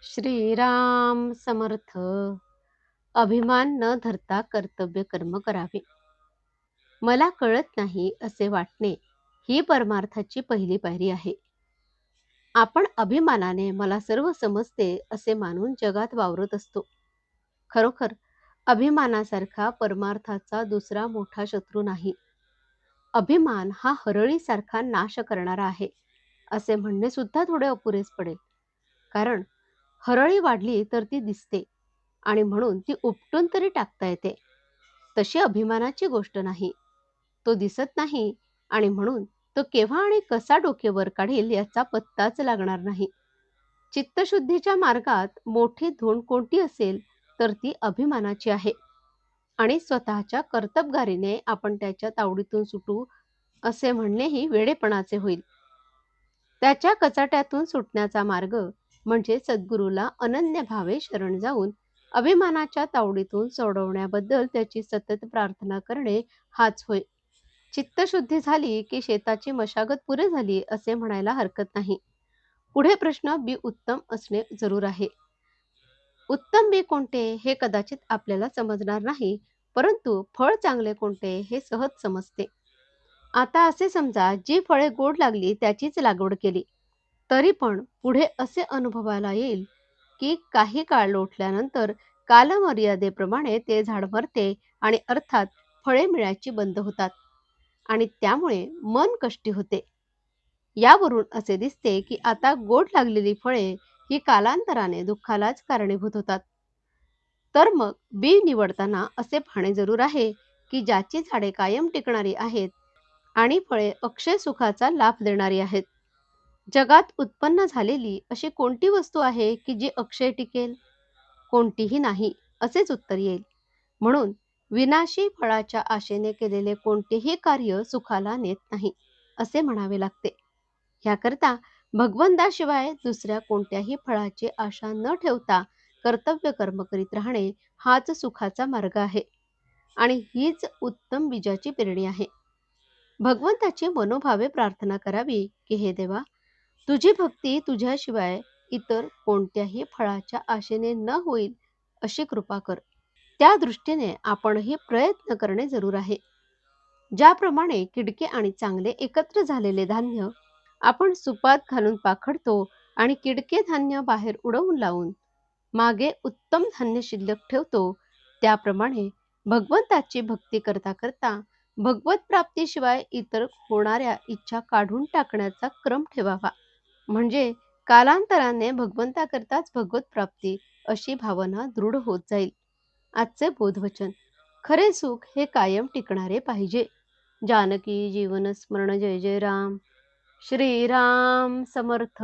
श्रीराम समर्थ. अभिमान न धरता कर्तव्य कर्म करावे. मला कळत नाही असे वाटणे ही परमार्थाची पहिली पायरी आहे. आपण अभिमानाने मला सर्व समजते असे मानून जगात वावरत असतो. खरोखर अभिमानासारखा परमार्थाचा दुसरा मोठा शत्रू नाही. अभिमान हा हरळीसारखा नाश करणारा आहे असे म्हणणे सुद्धा थोडे अपुरेच पडेल. कारण हरळी वाढली तर ती दिसते आणि म्हणून ती उपटून तरी टाकता येते. तशी अभिमानाची गोष्ट नाही. तो दिसत नाही आणि म्हणून तो केव्हा आणि कसा डोके वर काढील याचा पत्ताच लागणार नाही. चित्तशुद्धीच्या मार्गात मोठी धूण कोणती असेल तर ती अभिमानाची आहे आणि स्वतःच्या कर्तबगारीने आपण त्याच्या तावडीतून सुटू असे म्हणणेही वेडेपणाचे होईल. त्याच्या कचाट्यातून सुटण्याचा मार्ग म्हणजे सद्गुरूला अनन्य भावे शरण जाऊन अभिमानाच्या तावडीतून सोडवण्याबद्दल त्याची सतत प्रार्थना करणे हाच होय. चित्तशुद्धी झाली की शेताची मशागत पुरे झाली असे म्हणायला हरकत नाही. पुढे प्रश्न बी उत्तम असणे जरूर आहे. उत्तम बी कोणते हे कदाचित आपल्याला समजणार नाही, परंतु फळ चांगले कोणते हे सहज समजते. आता असे समजा जी फळे गोड लागली त्याचीच लागवड केली, तरी पण पुढे असे अनुभवायला येईल की काही काळ लोटल्यानंतर कालमर्यादेप्रमाणे ते झाड मरते आणि अर्थात फळे मिळायची बंद होतात आणि त्यामुळे मन कष्टी होते. यावरून असे दिसते की आता गोड लागलेली फळे ही कालांतराने दुःखालाच कारणीभूत होतात. तर मग बी निवडताना असे पाहणे जरूर आहे की ज्याची झाडे कायम टिकणारी आहेत आणि फळे अक्षय सुखाचा लाभ देणारी आहेत. जगात उत्पन्न झालेली अशी कोणती वस्तू आहे की जी अक्षय टिकेल? कोणतीही नाही असेच उत्तर येईल. म्हणून विनाशी फळाच्या आशेने केलेले कोणतेही कार्य सुखाला नेत नाही असे म्हणावे लागते. ह्याकरता भगवंताशिवाय दुसऱ्या कोणत्याही फळाची आशा न ठेवता कर्तव्य कर्म करीत राहणे हाच सुखाचा मार्ग आहे आणि हीच उत्तम बीजाची पेरणी आहे. भगवंताची मनोभावे प्रार्थना करावी की हे देवा, तुझी भक्ती तुझ्याशिवाय इतर कोणत्याही फळाच्या आशेने न होईल अशी कृपा कर. त्या दृष्टीने आपणही प्रयत्न करणे जरूर आहे. ज्याप्रमाणे किडके आणि चांगले एकत्र झालेले धान्य आपण सुपात घालून पाखडतो आणि किडके धान्य बाहेर उडवून लावून मागे उत्तम धान्य शिल्लक ठेवतो, त्याप्रमाणे भगवंताची भक्ती करता करता भगवत प्राप्तीशिवाय इतर होणाऱ्या इच्छा काढून टाकण्याचा क्रम ठेवावा. म्हणजे कालांतराने भगवंताकरताच भगवत प्राप्ती अशी भावना दृढ होत जाईल. आजचे बोधवचन. खरे सुख हे कायम टिकणारे पाहिजे. जानकी जीवन स्मरण. जय जय राम. श्रीराम समर्थ.